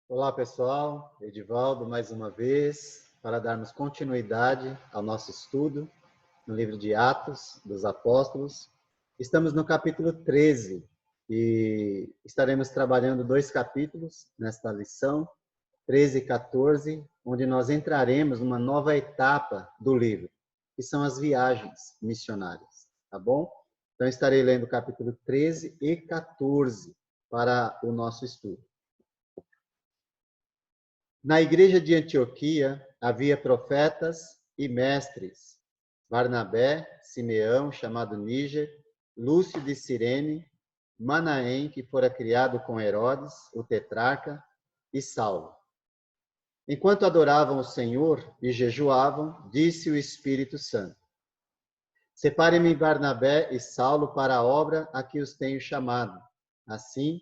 Olá, pessoal. Edivaldo, mais uma vez, para darmos continuidade ao nosso estudo no livro de Atos dos Apóstolos. Estamos no capítulo 13 e estaremos trabalhando 2 capítulos nesta lição, 13 e 14, onde nós entraremos numa nova etapa do livro, que são as viagens missionárias, tá bom? Então, estarei lendo o capítulo 13 e 14 para o nosso estudo. Na igreja de Antioquia havia profetas e mestres: Barnabé, Simeão, chamado Níger, Lúcio de Cirene, Manaém, que fora criado com Herodes, o tetrarca, e Saulo. Enquanto adoravam o Senhor e jejuavam, disse o Espírito Santo: Separem-me Barnabé e Saulo para a obra a que os tenho chamado. Assim,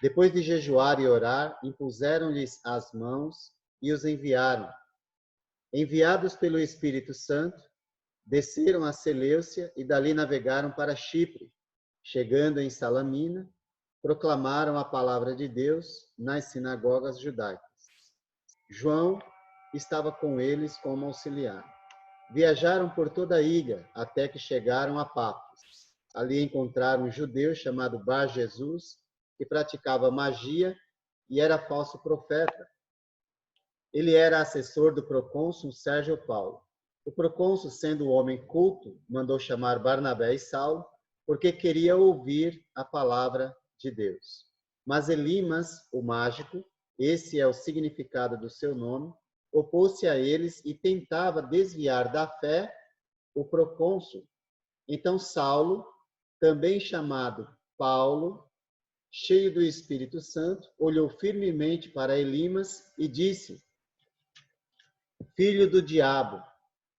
depois de jejuar e orar, impuseram-lhes as mãos e os enviaram. Enviados pelo Espírito Santo, desceram a Seleucia e dali navegaram para Chipre. Chegando em Salamina, proclamaram a palavra de Deus nas sinagogas judaicas. João estava com eles como auxiliar. Viajaram por toda a ilha até que chegaram a Pafos. Ali encontraram um judeu chamado Bar-Jesus, que praticava magia e era falso profeta. Ele era assessor do procônsul Sérgio Paulo. O procônsul, sendo um homem culto, mandou chamar Barnabé e Saulo, porque queria ouvir a palavra de Deus. Mas Elimas, o mágico, esse é o significado do seu nome, opôs-se a eles e tentava desviar da fé o procônsul. Então Saulo, também chamado Paulo, cheio do Espírito Santo, olhou firmemente para Elimas e disse: Filho do diabo,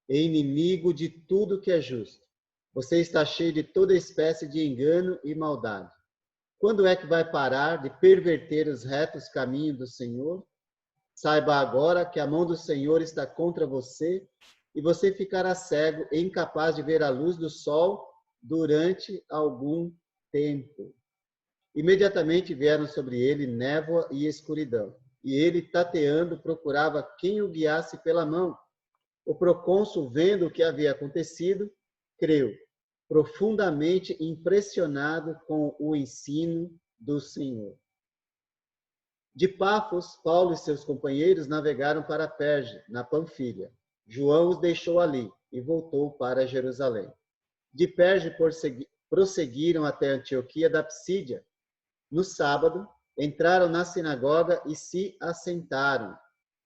e inimigo de tudo que é justo, você está cheio de toda espécie de engano e maldade. Quando é que vai parar de perverter os retos caminhos do Senhor? Saiba agora que a mão do Senhor está contra você e você ficará cego e incapaz de ver a luz do sol durante algum tempo. Imediatamente vieram sobre ele névoa e escuridão, e ele, tateando, procurava quem o guiasse pela mão. O procônsul, vendo o que havia acontecido, creu, profundamente impressionado com o ensino do Senhor. De Pafos, Paulo e seus companheiros navegaram para Perge, na Panfilha. João os deixou ali e voltou para Jerusalém. De Perge prosseguiram até Antioquia da Psídia. No sábado, entraram na sinagoga e se assentaram.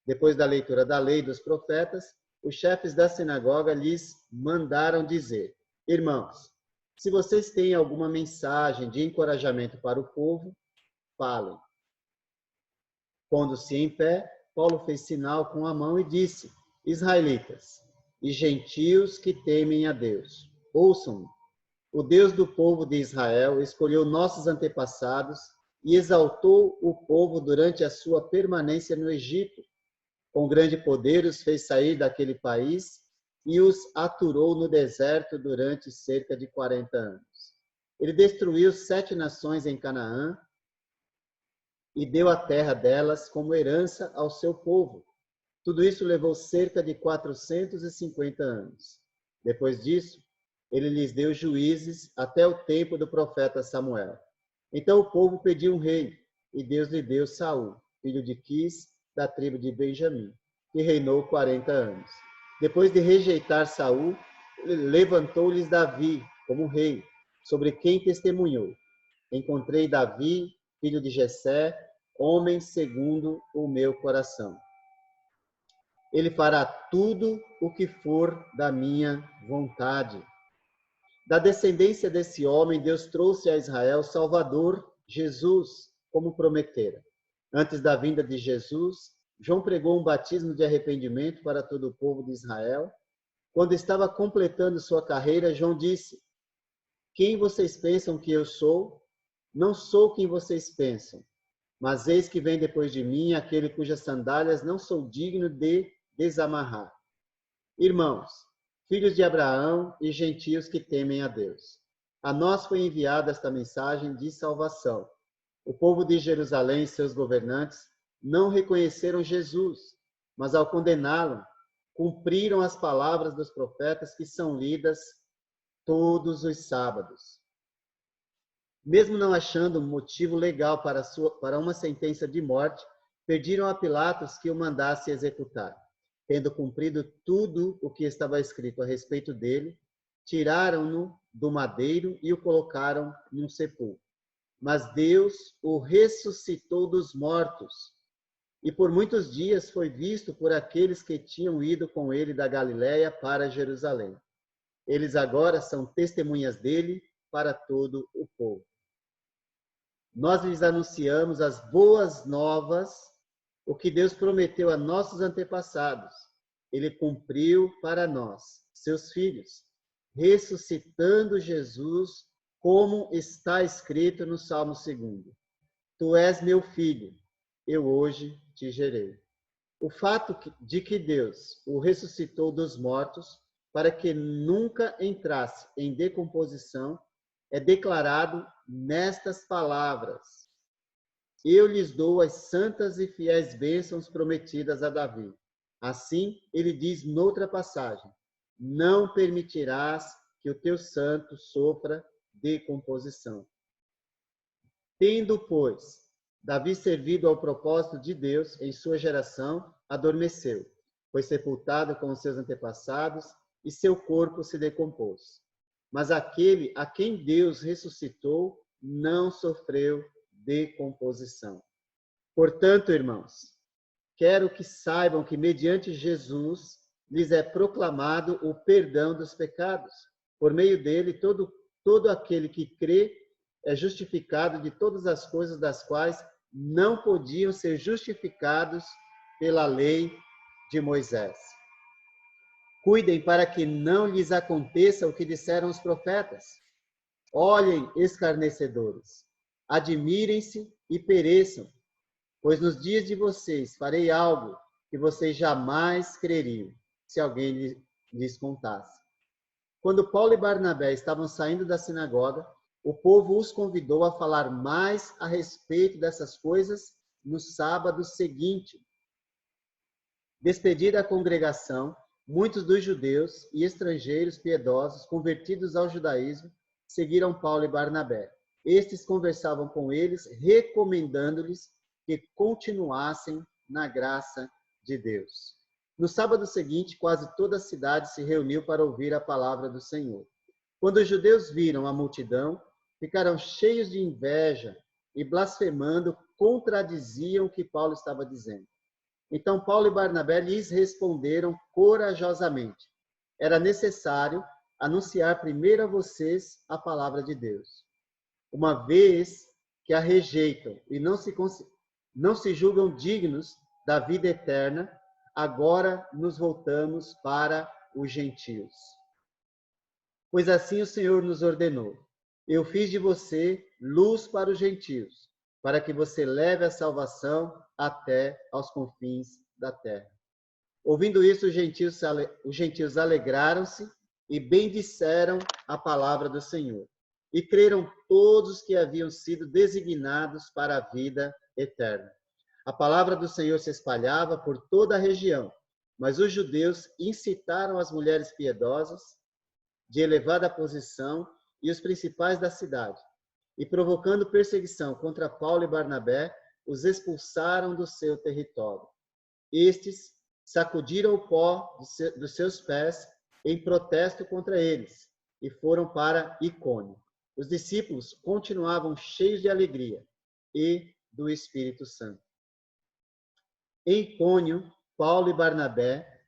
Depois da leitura da lei dos profetas, os chefes da sinagoga lhes mandaram dizer: Irmãos, se vocês têm alguma mensagem de encorajamento para o povo, falem. Pondo-se em pé, Paulo fez sinal com a mão e disse: Israelitas e gentios que temem a Deus, ouçam-me. O Deus do povo de Israel escolheu nossos antepassados e exaltou o povo durante a sua permanência no Egito. Com grande poder os fez sair daquele país e os aturou no deserto durante cerca de 40 anos. Ele destruiu 7 nações em Canaã e deu a terra delas como herança ao seu povo. Tudo isso levou cerca de 450 anos. Depois disso, ele lhes deu juízes até o tempo do profeta Samuel. Então o povo pediu um rei, e Deus lhe deu Saul, filho de Quis, da tribo de Benjamim, que reinou 40 anos. Depois de rejeitar Saul, levantou-lhes Davi como rei, sobre quem testemunhou: Encontrei Davi, filho de Jessé, homem segundo o meu coração. Ele fará tudo o que for da minha vontade. Da descendência desse homem, Deus trouxe a Israel Salvador, Jesus, como prometera. Antes da vinda de Jesus, João pregou um batismo de arrependimento para todo o povo de Israel. Quando estava completando sua carreira, João disse: Quem vocês pensam que eu sou? Não sou quem vocês pensam, mas eis que vem depois de mim aquele cujas sandálias não sou digno de desamarrar. Irmãos, filhos de Abraão e gentios que temem a Deus, a nós foi enviada esta mensagem de salvação. O povo de Jerusalém e seus governantes não reconheceram Jesus, mas ao condená-lo, cumpriram as palavras dos profetas que são lidas todos os sábados. Mesmo não achando um motivo legal para uma sentença de morte, pediram a Pilatos que o mandasse executar. Tendo cumprido tudo o que estava escrito a respeito dele, tiraram-no do madeiro e o colocaram num sepulcro. Mas Deus o ressuscitou dos mortos, e por muitos dias foi visto por aqueles que tinham ido com ele da Galiléia para Jerusalém. Eles agora são testemunhas dele para todo o povo. Nós lhes anunciamos as boas novas, o que Deus prometeu a nossos antepassados. Ele cumpriu para nós, seus filhos, ressuscitando Jesus, como está escrito no Salmo 2. Tu és meu filho, eu hoje te gerei. O fato de que Deus o ressuscitou dos mortos, para que nunca entrasse em decomposição, é declarado nestas palavras: eu lhes dou as santas e fiéis bênçãos prometidas a Davi. Assim, ele diz noutra passagem: não permitirás que o teu santo sofra decomposição. Tendo, pois, Davi servido ao propósito de Deus em sua geração, adormeceu, foi sepultado com os seus antepassados e seu corpo se decompôs. Mas aquele a quem Deus ressuscitou não sofreu decomposição. Portanto, irmãos, quero que saibam que mediante Jesus lhes é proclamado o perdão dos pecados. Por meio dele, todo aquele que crê é justificado de todas as coisas das quais não podiam ser justificados pela lei de Moisés. Cuidem para que não lhes aconteça o que disseram os profetas. Olhem, escarnecedores, admirem-se e pereçam, pois nos dias de vocês farei algo que vocês jamais creriam, se alguém lhes contasse. Quando Paulo e Barnabé estavam saindo da sinagoga, o povo os convidou a falar mais a respeito dessas coisas no sábado seguinte. Despedida a congregação, muitos dos judeus e estrangeiros piedosos convertidos ao judaísmo seguiram Paulo e Barnabé. Estes conversavam com eles, recomendando-lhes que continuassem na graça de Deus. No sábado seguinte, quase toda a cidade se reuniu para ouvir a palavra do Senhor. Quando os judeus viram a multidão, ficaram cheios de inveja e, blasfemando, contradiziam o que Paulo estava dizendo. Então Paulo e Barnabé lhes responderam corajosamente: era necessário anunciar primeiro a vocês a palavra de Deus. Uma vez que a rejeitam e não se julgam dignos da vida eterna, agora nos voltamos para os gentios. Pois assim o Senhor nos ordenou: eu fiz de você luz para os gentios, para que você leve a salvação até aos confins da terra. Ouvindo isso, os gentios alegraram-se e bendisseram a palavra do Senhor. E creram todos os que haviam sido designados para a vida eterna. A palavra do Senhor se espalhava por toda a região, mas os judeus incitaram as mulheres piedosas de elevada posição e os principais da cidade, e provocando perseguição contra Paulo e Barnabé, os expulsaram do seu território. Estes sacudiram o pó dos seus pés em protesto contra eles e foram para Icônio. Os discípulos continuavam cheios de alegria e do Espírito Santo. Em Icônio, Paulo e Barnabé,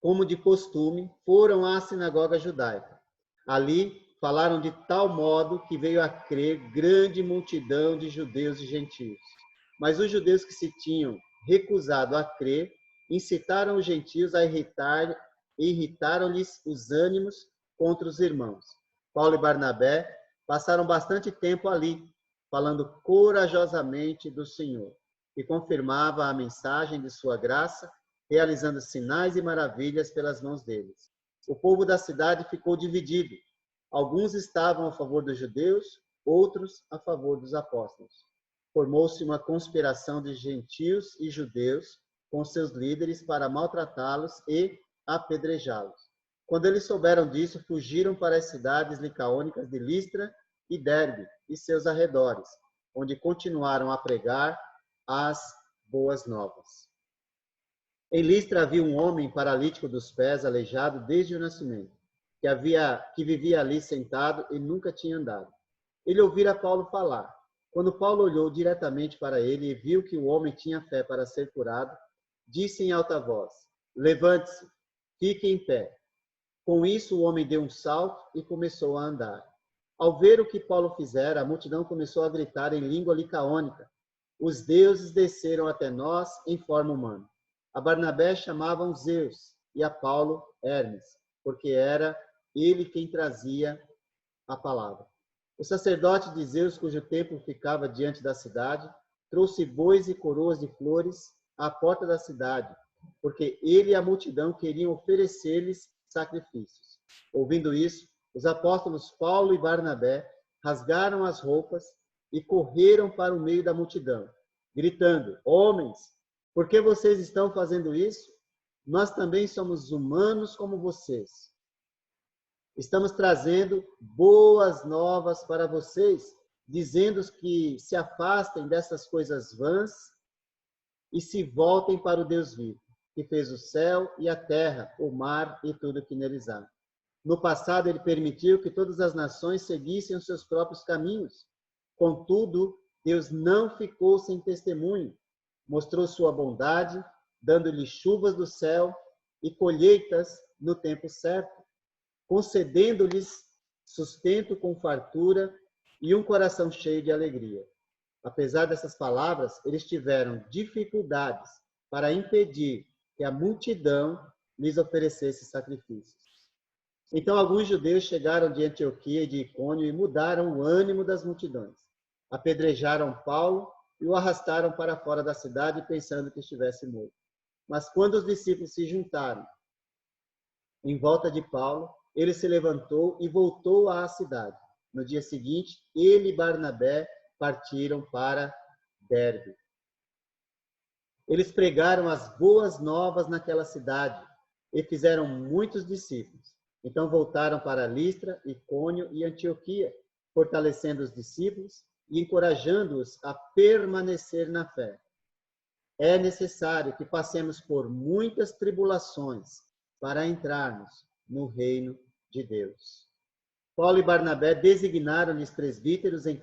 como de costume, foram à sinagoga judaica. Ali falaram de tal modo que veio a crer grande multidão de judeus e gentios. Mas os judeus que se tinham recusado a crer incitaram os gentios a irritaram-lhes os ânimos contra os irmãos. Paulo e Barnabé passaram bastante tempo ali, falando corajosamente do Senhor, e confirmava a mensagem de sua graça, realizando sinais e maravilhas pelas mãos deles. O povo da cidade ficou dividido. Alguns estavam a favor dos judeus, outros a favor dos apóstolos. formou-se uma conspiração de gentios e judeus com seus líderes para maltratá-los e apedrejá-los. Quando eles souberam disso, fugiram para as cidades licaônicas de Listra e Derbe e seus arredores, onde continuaram a pregar as boas novas. Em Listra havia um homem paralítico dos pés, aleijado desde o nascimento, que vivia ali sentado e nunca tinha andado. Ele ouvira Paulo falar. Quando Paulo olhou diretamente para ele e viu que o homem tinha fé para ser curado, disse em alta voz: levante-se, fique em pé. Com isso, o homem deu um salto e começou a andar. Ao ver o que Paulo fizera, a multidão começou a gritar em língua licaônica: os deuses desceram até nós em forma humana. A Barnabé chamavam Zeus e a Paulo Hermes, porque era ele quem trazia a palavra. O sacerdote de Zeus, cujo templo ficava diante da cidade, trouxe bois e coroas de flores à porta da cidade, porque ele e a multidão queriam oferecer-lhes sacrifícios. Ouvindo isso, os apóstolos Paulo e Barnabé rasgaram as roupas e correram para o meio da multidão, gritando: homens, por que vocês estão fazendo isso? Nós também somos humanos como vocês. Estamos trazendo boas novas para vocês, dizendo que se afastem dessas coisas vãs e se voltem para o Deus vivo, que fez o céu e a terra, o mar e tudo que neles há. No passado, ele permitiu que todas as nações seguissem os seus próprios caminhos. Contudo, Deus não ficou sem testemunho. Mostrou sua bondade, dando-lhe chuvas do céu e colheitas no tempo certo, concedendo-lhes sustento com fartura e um coração cheio de alegria. Apesar dessas palavras, eles tiveram dificuldades para impedir que a multidão lhes oferecesse sacrifícios. Então, alguns judeus chegaram de Antioquia e de Icônio e mudaram o ânimo das multidões. Apedrejaram Paulo e o arrastaram para fora da cidade, pensando que estivesse morto. Mas quando os discípulos se juntaram em volta de Paulo, ele se levantou e voltou à cidade. No dia seguinte, ele e Barnabé partiram para Derbe. Eles pregaram as boas novas naquela cidade e fizeram muitos discípulos. Então voltaram para Listra, Icônio e Antioquia, fortalecendo os discípulos e encorajando-os a permanecer na fé. É necessário que passemos por muitas tribulações para entrarmos no reino de Deus. Paulo e Barnabé designaram-lhes presbíteros em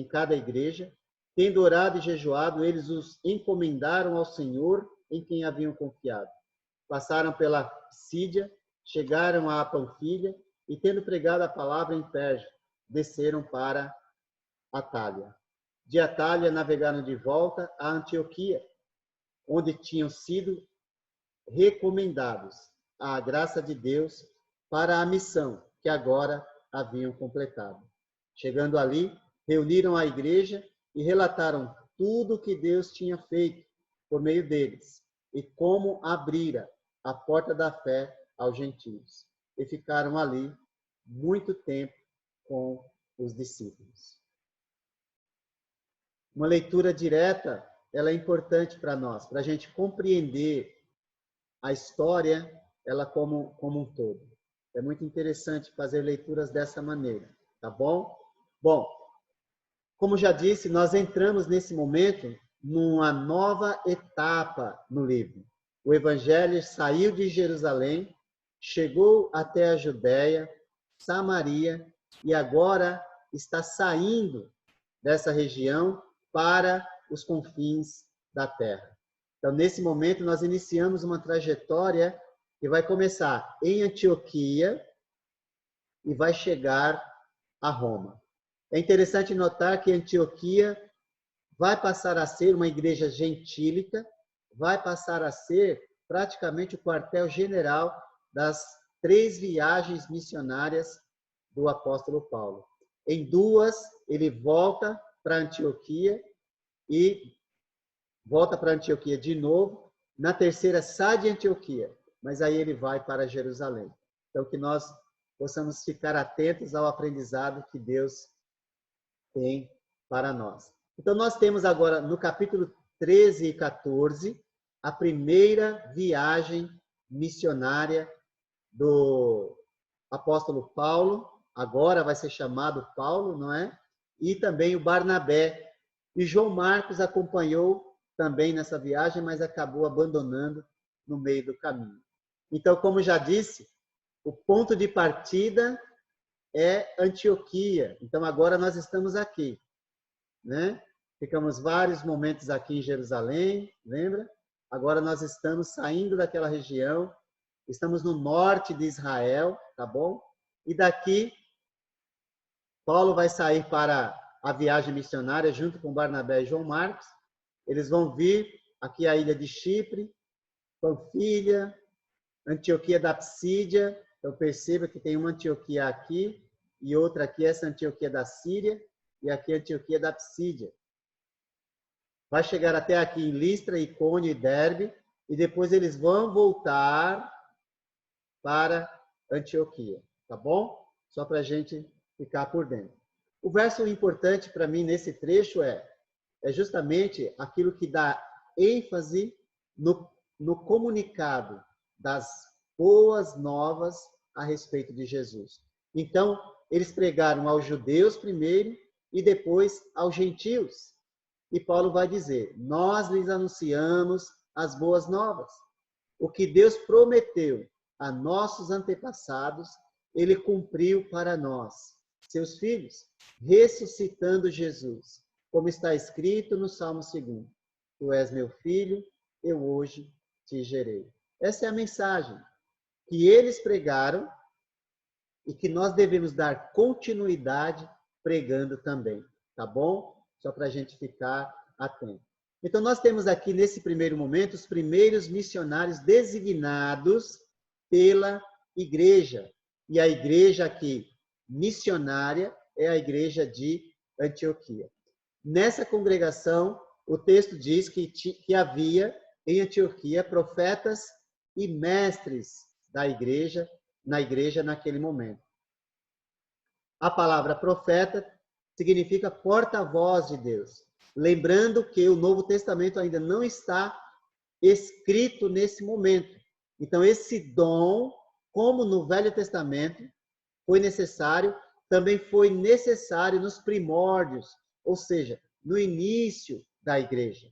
cada igreja. Tendo orado e jejuado, eles os encomendaram ao Senhor em quem haviam confiado. Passaram pela Psídia, chegaram a Panfilha e, tendo pregado a palavra em Perge, desceram para Atália. De Atália navegaram de volta a Antioquia, onde tinham sido recomendados à graça de Deus para a missão que agora haviam completado. Chegando ali, reuniram a igreja e relataram tudo o que Deus tinha feito por meio deles e como abrira a porta da fé aos gentios. E ficaram ali muito tempo com os discípulos. Uma leitura direta, ela é importante para nós, para a gente compreender a história, ela como um todo. É muito interessante fazer leituras dessa maneira, tá bom? Bom, como já disse, nós entramos nesse momento numa nova etapa no livro. O Evangelho saiu de Jerusalém, chegou até a Judéia, Samaria e agora está saindo dessa região para os confins da terra. Então, nesse momento, nós iniciamos uma trajetória que vai começar em Antioquia e vai chegar a Roma. É interessante notar que Antioquia vai passar a ser uma igreja gentílica, vai passar a ser praticamente o quartel-general das 3 viagens missionárias do apóstolo Paulo. Em 2, ele volta para Antioquia e volta para Antioquia de novo. Na 3ª, sai de Antioquia, mas aí ele vai para Jerusalém. Então, que nós possamos ficar atentos ao aprendizado que Deus tem para nós. Então, nós temos agora, no capítulo 13 e 14, a primeira viagem missionária do apóstolo Paulo, agora vai ser chamado Paulo, não é? E também o Barnabé. E João Marcos acompanhou também nessa viagem, mas acabou abandonando no meio do caminho. Então, como já disse, o ponto de partida é Antioquia. Então, agora nós estamos aqui, né? Ficamos vários momentos aqui em Jerusalém, lembra? Agora nós estamos saindo daquela região, estamos no norte de Israel, tá bom? E daqui, Paulo vai sair para a viagem missionária junto com Barnabé e João Marcos. Eles vão vir aqui à ilha de Chipre, Panfilha, Antioquia da Psídia. Então perceba que tem uma Antioquia aqui e outra aqui, essa Antioquia da Síria, e aqui a Antioquia da Psídia. Vai chegar até aqui em Listra, Icônio e Derbe, e depois eles vão voltar para Antioquia, tá bom? Só para a gente ficar por dentro. O verso importante para mim nesse trecho é justamente aquilo que dá ênfase no comunicado das boas novas a respeito de Jesus. Então, eles pregaram aos judeus primeiro e depois aos gentios. E Paulo vai dizer, nós lhes anunciamos as boas novas. O que Deus prometeu a nossos antepassados, ele cumpriu para nós, seus filhos, ressuscitando Jesus, como está escrito no Salmo 2. Tu és meu filho, eu hoje te gerei. Essa é a mensagem que eles pregaram e que nós devemos dar continuidade pregando também, tá bom? Só para a gente ficar atento. Então, nós temos aqui, nesse primeiro momento, os primeiros missionários designados pela igreja. E a igreja aqui, missionária, é a igreja de Antioquia. Nessa congregação, o texto diz que havia em Antioquia profetas e mestres da igreja, na igreja naquele momento. A palavra profeta significa porta-voz de Deus. Lembrando que o Novo Testamento ainda não está escrito nesse momento. Então, esse dom, como no Velho Testamento, foi necessário, também foi necessário nos primórdios, ou seja, no início da igreja.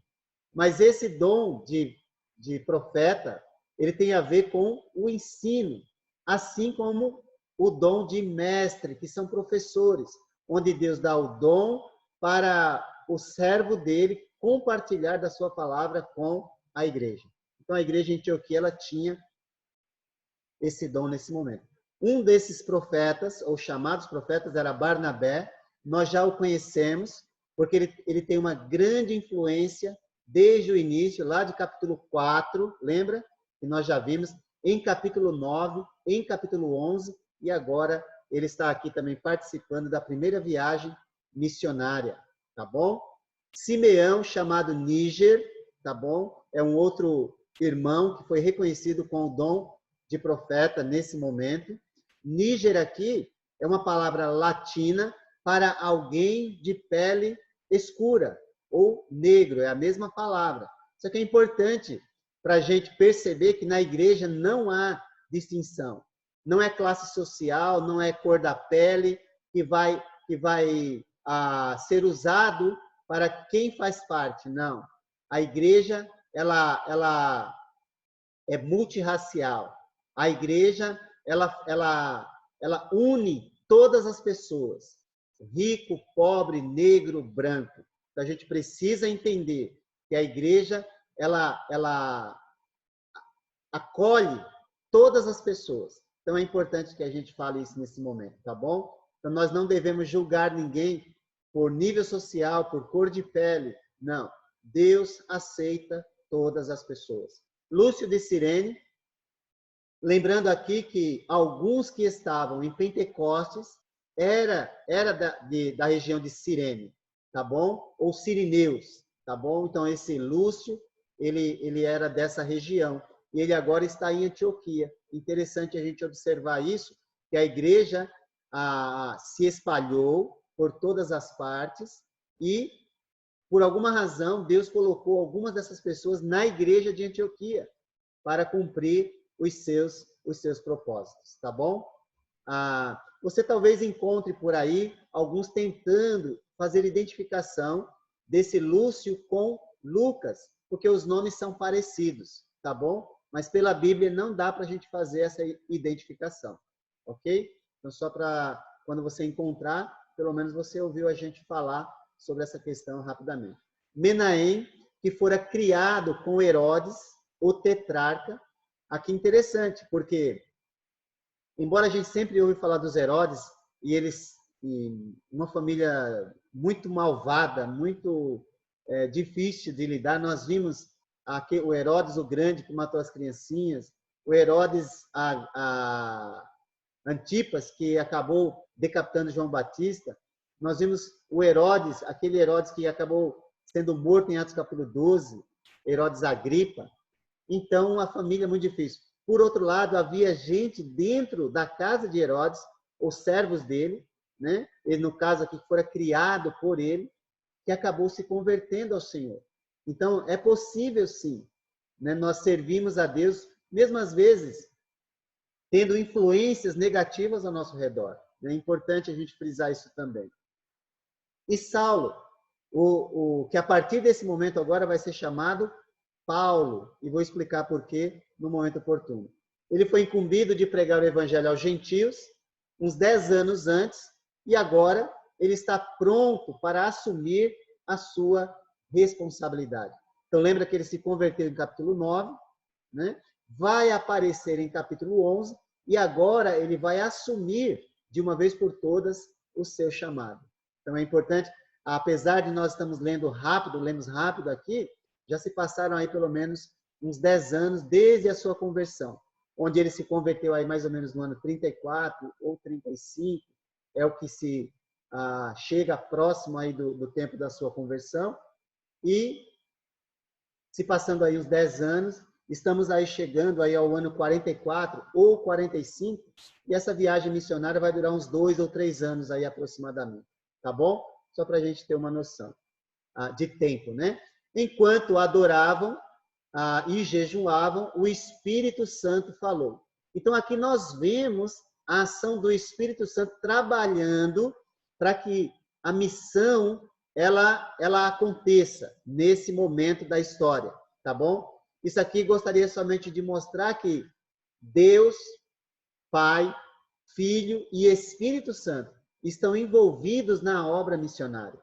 Mas esse dom de profeta, ele tem a ver com o ensino, assim como o dom de mestre, que são professores, onde Deus dá o dom para o servo dele compartilhar da sua palavra com a igreja. Então, a igreja em Antioquia, ela tinha esse dom nesse momento. Um desses profetas, ou chamados profetas, era Barnabé. Nós já o conhecemos, porque ele tem uma grande influência desde o início, lá de capítulo 4, lembra? Que nós já vimos, em capítulo 9, em capítulo 11, e agora ele está aqui também participando da primeira viagem missionária, tá bom? Simeão, chamado Níger, tá bom? É um outro irmão que foi reconhecido com o dom de profeta nesse momento. Níger aqui é uma palavra latina para alguém de pele escura ou negro, é a mesma palavra. Só que é importante para a gente perceber que na igreja não há distinção. Não é classe social, não é cor da pele que vai ser usado para quem faz parte, não. A igreja, ela é multirracial. A igreja, ela une todas as pessoas, rico, pobre, negro, branco. Então, a gente precisa entender que a igreja, ela acolhe todas as pessoas. Então, é importante que a gente fale isso nesse momento, tá bom? Então, nós não devemos julgar ninguém por nível social, por cor de pele. Não. Deus aceita todas as pessoas. Lúcio de Cirene, lembrando aqui que alguns que estavam em Pentecostes era da região de Cirene, tá bom? Ou Sirineus, tá bom? Então, esse Lúcio, ele era dessa região. E ele agora está em Antioquia. Interessante a gente observar isso, que a igreja se espalhou por todas as partes e por alguma razão, Deus colocou algumas dessas pessoas na igreja de Antioquia para cumprir os seus propósitos, tá bom? Você talvez encontre por aí alguns tentando fazer identificação desse Lúcio com Lucas, porque os nomes são parecidos, tá bom? Mas pela Bíblia não dá para a gente fazer essa identificação, ok? Então, só para quando você encontrar, pelo menos você ouviu a gente falar sobre essa questão rapidamente. Menahem, que fora criado com Herodes, o tetrarca. Aqui interessante, porque embora a gente sempre ouve falar dos Herodes, e eles, uma família muito malvada, muito difícil de lidar, nós vimos aqui o Herodes o Grande, que matou as criancinhas, o Herodes Antipas, que acabou decapitando João Batista, nós vimos o Herodes, aquele Herodes que acabou sendo morto em Atos capítulo 12, Herodes Agripa. Então, a família é muito difícil. Por outro lado, havia gente dentro da casa de Herodes, os servos dele, né? Ele, no caso aqui, que fora criado por ele, que acabou se convertendo ao Senhor. Então, é possível, sim, né? Nós servimos a Deus, mesmo às vezes, tendo influências negativas ao nosso redor. É importante a gente frisar isso também. E Saulo, que a partir desse momento agora vai ser chamado Paulo, e vou explicar por quê no momento oportuno. Ele foi incumbido de pregar o evangelho aos gentios uns 10 anos antes, e agora ele está pronto para assumir a sua responsabilidade. Então lembra que ele se converteu em capítulo 9, né? Vai aparecer em capítulo 11, e agora ele vai assumir de uma vez por todas o seu chamado. Então é importante, apesar de nós estamos lemos rápido aqui, já se passaram aí pelo menos uns 10 anos desde a sua conversão, onde ele se converteu aí mais ou menos no ano 34 ou 35, é o que se chega próximo aí do tempo da sua conversão, e se passando aí os 10 anos, estamos aí chegando aí ao ano 44 ou 45, e essa viagem missionária vai durar uns 2 ou 3 anos aí aproximadamente, tá bom? Só para a gente ter uma noção de tempo, né? Enquanto adoravam e jejuavam, o Espírito Santo falou. Então, aqui nós vemos a ação do Espírito Santo trabalhando para que a missão ela aconteça nesse momento da história, tá bom? Isso aqui gostaria somente de mostrar que Deus, Pai, Filho e Espírito Santo estão envolvidos na obra missionária.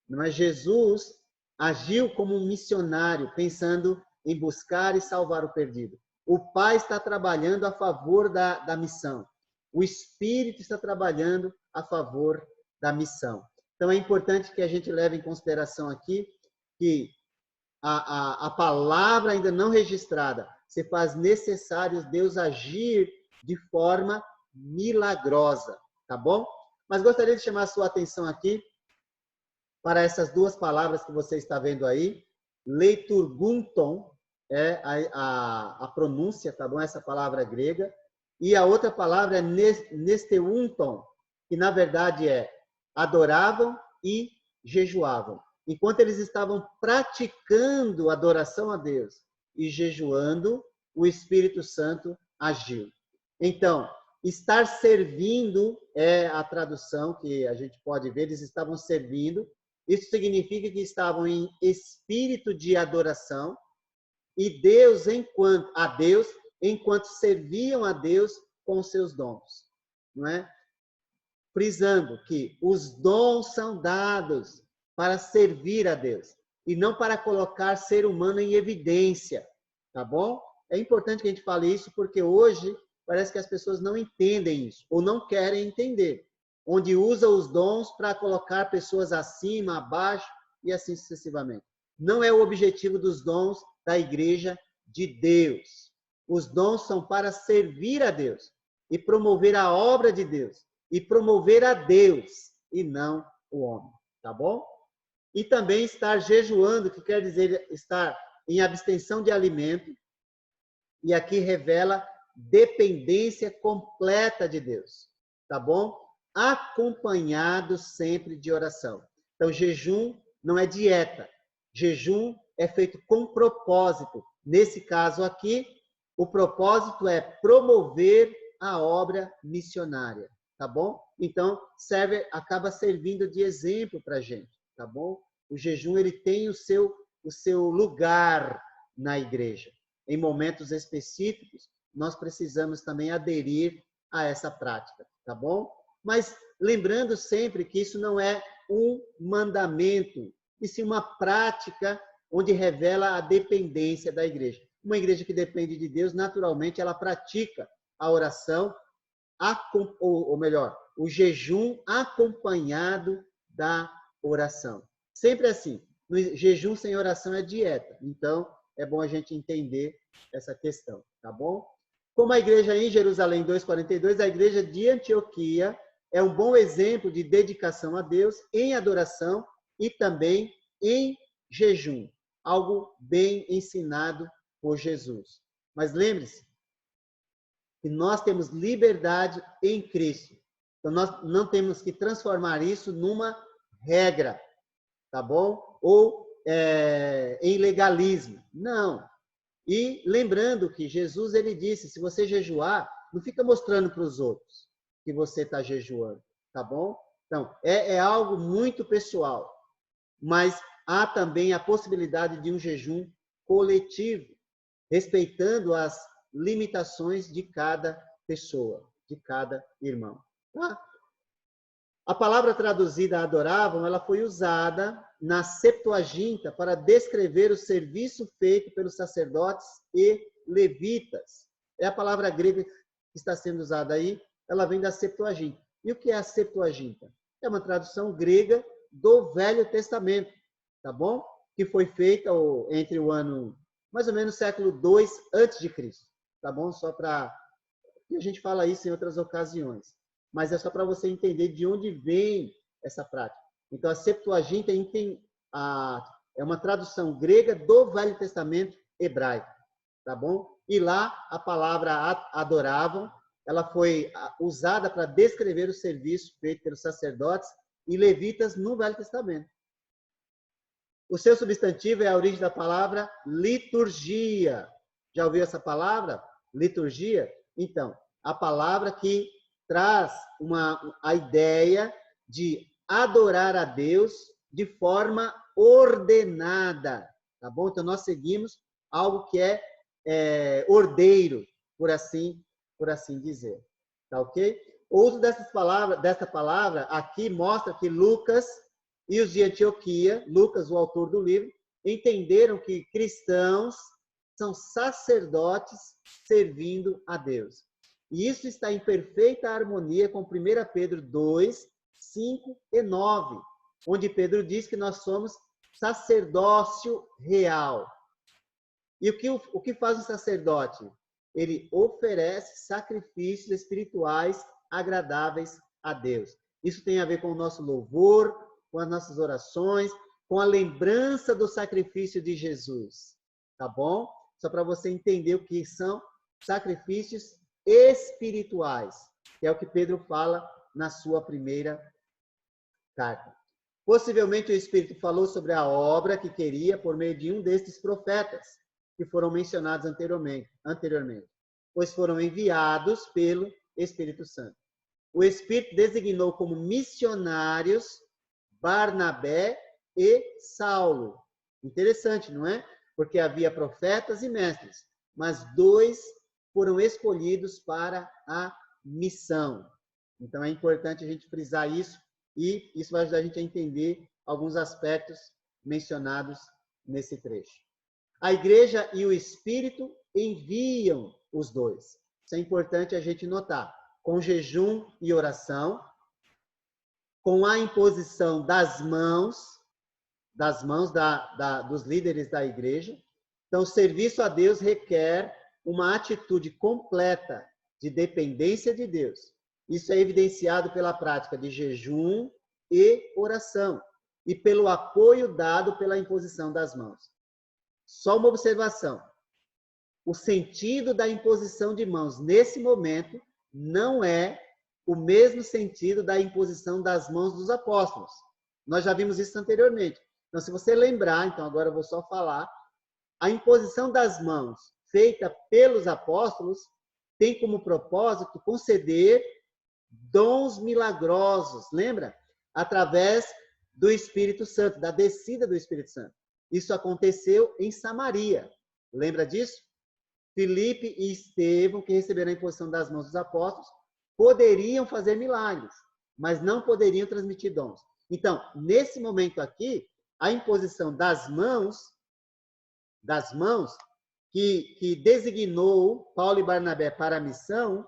Não é? Jesus agiu como um missionário, pensando em buscar e salvar o perdido. O Pai está trabalhando a favor da missão. O Espírito está trabalhando a favor da missão. Então, é importante que a gente leve em consideração aqui que a palavra ainda não registrada se faz necessário Deus agir de forma milagrosa, tá bom? Mas gostaria de chamar a sua atenção aqui para essas duas palavras que você está vendo aí. Leiturgunton é a pronúncia, tá bom? Essa palavra grega. E a outra palavra é nesteunton, que na verdade é adoravam e jejuavam. Enquanto eles estavam praticando adoração a Deus e jejuando, o Espírito Santo agiu. Então, estar servindo é a tradução que a gente pode ver, eles estavam servindo. Isso significa que estavam em espírito de adoração e enquanto serviam a Deus com os seus dons, não é? Frisando que os dons são dados para servir a Deus e não para colocar ser humano em evidência, tá bom? É importante que a gente fale isso porque hoje parece que as pessoas não entendem isso ou não querem entender, onde usa os dons para colocar pessoas acima, abaixo e assim sucessivamente. Não é o objetivo dos dons da igreja de Deus. Os dons são para servir a Deus e promover a obra de Deus e promover a Deus e não o homem, tá bom? E também estar jejuando, que quer dizer estar em abstenção de alimento, e aqui revela dependência completa de Deus, tá bom? Acompanhado sempre de oração. Então, jejum não é dieta, Jejum é feito com propósito. Nesse caso aqui, o propósito é promover a obra missionária, tá bom? Então, acaba servindo de exemplo para a gente, tá bom? O jejum, ele tem o seu lugar na igreja. Em momentos específicos, nós precisamos também aderir a essa prática, tá bom? Mas lembrando sempre que isso não é um mandamento, e sim uma prática onde revela a dependência da igreja. Uma igreja que depende de Deus, naturalmente, ela pratica a oração, ou melhor, o jejum acompanhado da oração. Sempre assim. No jejum sem oração é dieta. Então, é bom a gente entender essa questão, tá bom? Como a igreja em Jerusalém 2:42, a igreja de Antioquia é um bom exemplo de dedicação a Deus em adoração e também em jejum. Algo bem ensinado por Jesus. Mas lembre-se que nós temos liberdade em Cristo. Então, nós não temos que transformar isso numa regra, tá bom? Ou em legalismo. Não. E lembrando que Jesus, ele disse, se você jejuar, não fica mostrando para os outros que você está jejuando, tá bom? Então, é algo muito pessoal. Mas há também a possibilidade de um jejum coletivo, respeitando as limitações de cada pessoa, de cada irmão. Tá? A palavra traduzida adoravam, ela foi usada na Septuaginta para descrever o serviço feito pelos sacerdotes e levitas. É a palavra grega que está sendo usada aí, ela vem da Septuaginta. E o que é a Septuaginta? É uma tradução grega do Velho Testamento, tá bom? Que foi feita entre o ano, mais ou menos, século II a.C., tá bom? Só para... E a gente fala isso em outras ocasiões. Mas é só para você entender de onde vem essa prática. Então, a Septuaginta é uma tradução grega do Velho Testamento hebraico, tá bom? E lá, a palavra adoravam, ela foi usada para descrever o serviço feito pelos sacerdotes e levitas no Velho Testamento. O seu substantivo é a origem da palavra liturgia. Já ouviu essa palavra? Liturgia? Então, a palavra que traz a ideia de adorar a Deus de forma ordenada, tá bom? Então, nós seguimos algo que é ordeiro, por assim dizer, tá ok? O uso dessa palavra aqui mostra que Lucas e os de Antioquia, Lucas, o autor do livro, entenderam que cristãos são sacerdotes servindo a Deus. E isso está em perfeita harmonia com 1 Pedro 2, 5 e 9, onde Pedro diz que nós somos sacerdócio real. E o que faz um sacerdote? Ele oferece sacrifícios espirituais agradáveis a Deus. Isso tem a ver com o nosso louvor, com as nossas orações, com a lembrança do sacrifício de Jesus. Tá bom? Só para você entender o que são sacrifícios espirituais, que é o que Pedro fala na sua primeira carta. Possivelmente o Espírito falou sobre a obra que queria por meio de um destes profetas, que foram mencionados anteriormente, pois foram enviados pelo Espírito Santo. O Espírito designou como missionários Barnabé e Saulo. Interessante, não é? Porque havia profetas e mestres, mas 2 foram escolhidos para a missão. Então, é importante a gente frisar isso, e isso vai ajudar a gente a entender alguns aspectos mencionados nesse trecho. A igreja e o Espírito enviam os 2. Isso é importante a gente notar. Com jejum e oração, com a imposição das mãos dos líderes da igreja. Então, o serviço a Deus requer uma atitude completa de dependência de Deus. Isso é evidenciado pela prática de jejum e oração e pelo apoio dado pela imposição das mãos. Só uma observação. O sentido da imposição de mãos nesse momento não é o mesmo sentido da imposição das mãos dos apóstolos. Nós já vimos isso anteriormente. Então, se você lembrar, então agora eu vou só falar, a imposição das mãos feita pelos apóstolos tem como propósito conceder dons milagrosos, lembra? Através do Espírito Santo, da descida do Espírito Santo. Isso aconteceu em Samaria. Lembra disso? Filipe e Estevão, que receberam a imposição das mãos dos apóstolos, poderiam fazer milagres, mas não poderiam transmitir dons. Então, nesse momento aqui, a imposição das mãos que designou Paulo e Barnabé para a missão,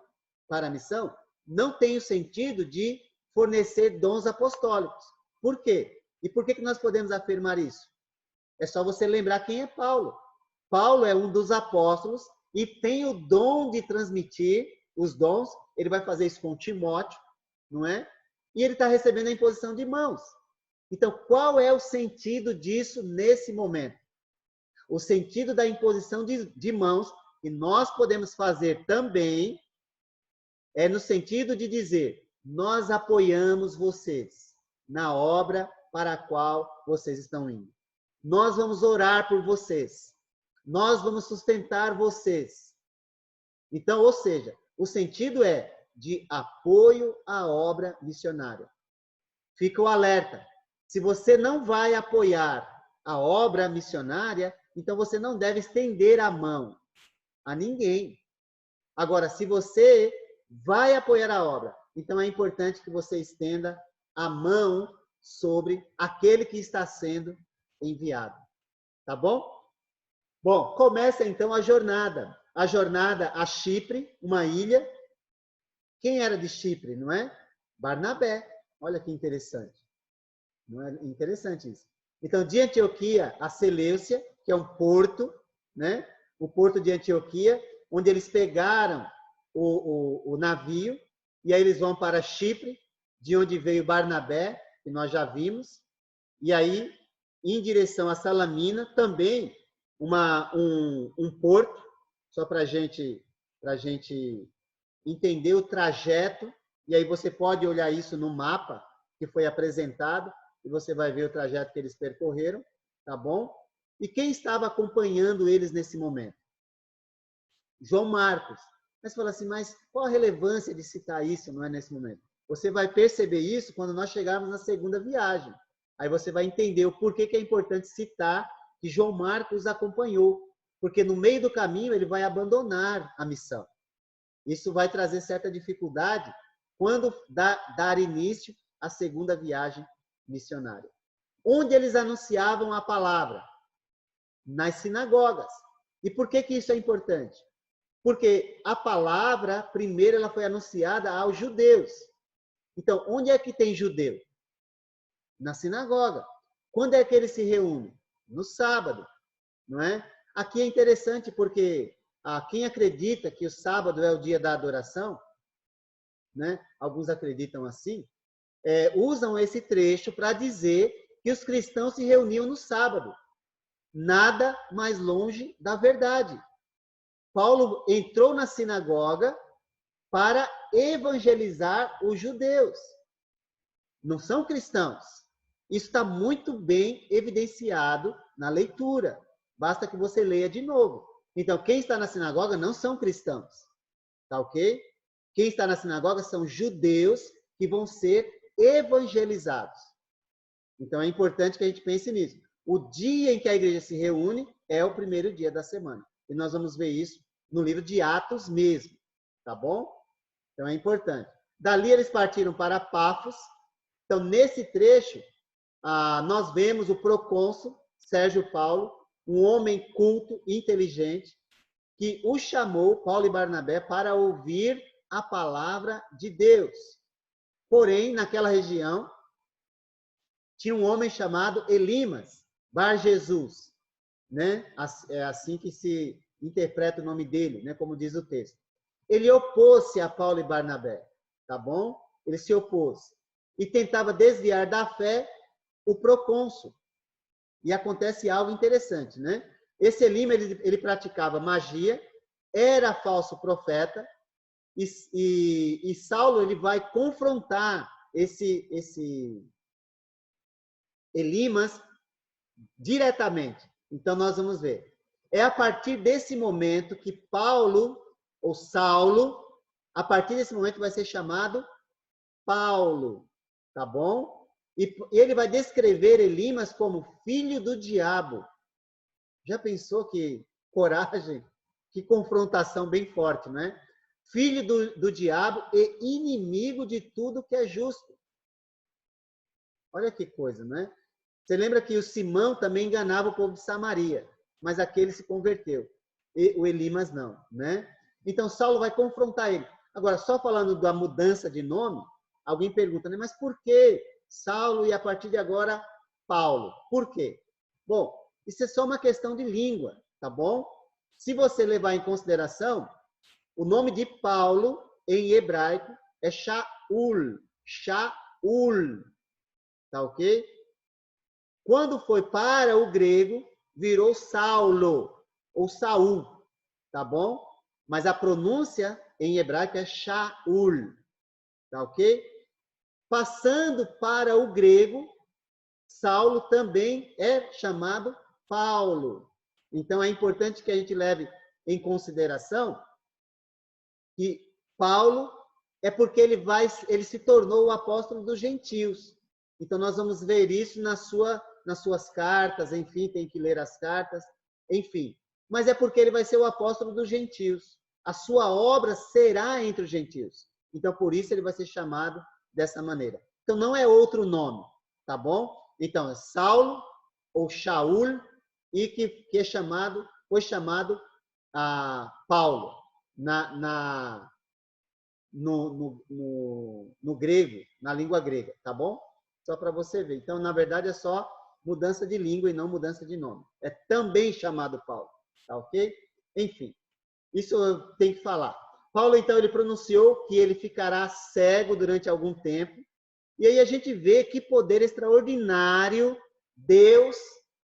não tem o sentido de fornecer dons apostólicos. Por quê? E por que nós podemos afirmar isso? É só você lembrar quem é Paulo. Paulo é um dos apóstolos e tem o dom de transmitir os dons. Ele vai fazer isso com Timóteo, não é? E ele está recebendo a imposição de mãos. Então, qual é o sentido disso nesse momento? O sentido da imposição de mãos, que nós podemos fazer também, é no sentido de dizer, nós apoiamos vocês na obra para a qual vocês estão indo. Nós vamos orar por vocês. Nós vamos sustentar vocês. Então, ou seja, o sentido é de apoio à obra missionária. Fica o alerta. Se você não vai apoiar a obra missionária, então você não deve estender a mão a ninguém. Agora, se você vai apoiar a obra, então é importante que você estenda a mão sobre aquele que está sendo enviado. Tá bom? Bom, começa então a jornada. A jornada a Chipre, uma ilha. Quem era de Chipre, não é? Barnabé. Olha que interessante. Não é interessante isso? Então, de Antioquia a Seleucia, que é um porto, né? O porto de Antioquia, onde eles pegaram o navio, e aí eles vão para Chipre, de onde veio Barnabé, que nós já vimos, e aí, em direção a Salamina, também um porto, só para a gente entender o trajeto, e aí você pode olhar isso no mapa que foi apresentado, e você vai ver o trajeto que eles percorreram, tá bom? E quem estava acompanhando eles nesse momento? João Marcos. Mas você fala assim, mas qual a relevância de citar isso, não é, nesse momento? Você vai perceber isso quando nós chegarmos na segunda viagem. Aí você vai entender o porquê que é importante citar que João Marcos acompanhou. Porque no meio do caminho ele vai abandonar a missão. Isso vai trazer certa dificuldade quando dar início à segunda viagem missionária. Onde eles anunciavam a palavra? Nas sinagogas. E por que isso é importante? Porque a palavra, primeiro, ela foi anunciada aos judeus. Então, onde é que tem judeu? Na sinagoga. Quando é que eles se reúnem? No sábado, não é? Aqui é interessante porque quem acredita que o sábado é o dia da adoração, né? Alguns acreditam assim, usam esse trecho para dizer que os cristãos se reuniam no sábado. Nada mais longe da verdade. Paulo entrou na sinagoga para evangelizar os judeus. Não são cristãos. Isso está muito bem evidenciado na leitura. Basta que você leia de novo. Então, quem está na sinagoga não são cristãos. Tá ok? Quem está na sinagoga são judeus que vão ser evangelizados. Então, é importante que a gente pense nisso. O dia em que a igreja se reúne é o primeiro dia da semana. E nós vamos ver isso no livro de Atos mesmo. Tá bom? Então, é importante. Dali, eles partiram para Pafos. Então, nesse trecho, nós vemos o procônsul Sérgio Paulo, um homem culto, inteligente, que o chamou, Paulo e Barnabé, para ouvir a palavra de Deus. Porém, naquela região, tinha um homem chamado Elimas, Bar Jesus, né? É assim que se interpreta o nome dele, né? Como diz o texto. Ele opôs-se a Paulo e Barnabé, tá bom? Ele se opôs. E tentava desviar da fé o procônsul. E acontece algo interessante, né? Esse Elimas, ele praticava magia, era falso profeta, e Saulo ele vai confrontar esse Elimas diretamente. Então, nós vamos ver. É a partir desse momento que Paulo, ou Saulo, a partir desse momento vai ser chamado Paulo, tá bom? E ele vai descrever Elimas como filho do diabo. Já pensou que coragem, que confrontação bem forte, não é? Filho do diabo e inimigo de tudo que é justo. Olha que coisa, não é? Você lembra que o Simão também enganava o povo de Samaria, mas aquele se converteu. E o Elimas não, né? Então Saulo vai confrontar ele. Agora, só falando da mudança de nome, alguém pergunta, né? Mas por que Saulo e a partir de agora Paulo? Por quê? Bom, isso é só uma questão de língua, tá bom? Se você levar em consideração, o nome de Paulo em hebraico é Shaul, Shaul, tá ok? Quando foi para o grego, virou Saulo, ou Saul, tá bom? Mas a pronúncia em hebraico é Shaul, tá ok? Passando para o grego, Saulo também é chamado Paulo. Então é importante que a gente leve em consideração que Paulo é porque ele se tornou o apóstolo dos gentios. Então nós vamos ver isso nas suas cartas, enfim, tem que ler as cartas, enfim. Mas é porque ele vai ser o apóstolo dos gentios. A sua obra será entre os gentios. Então por isso ele vai ser chamado dessa maneira. Então não é outro nome, tá bom? Então é Saulo ou Shaul e que foi chamado Paulo no grego, na língua grega, tá bom? Só para você ver. Então, na verdade, é só mudança de língua e não mudança de nome. É também chamado Paulo, tá ok? Enfim, isso eu tenho que falar. Paulo, então, ele pronunciou que ele ficará cego durante algum tempo. E aí a gente vê que poder extraordinário Deus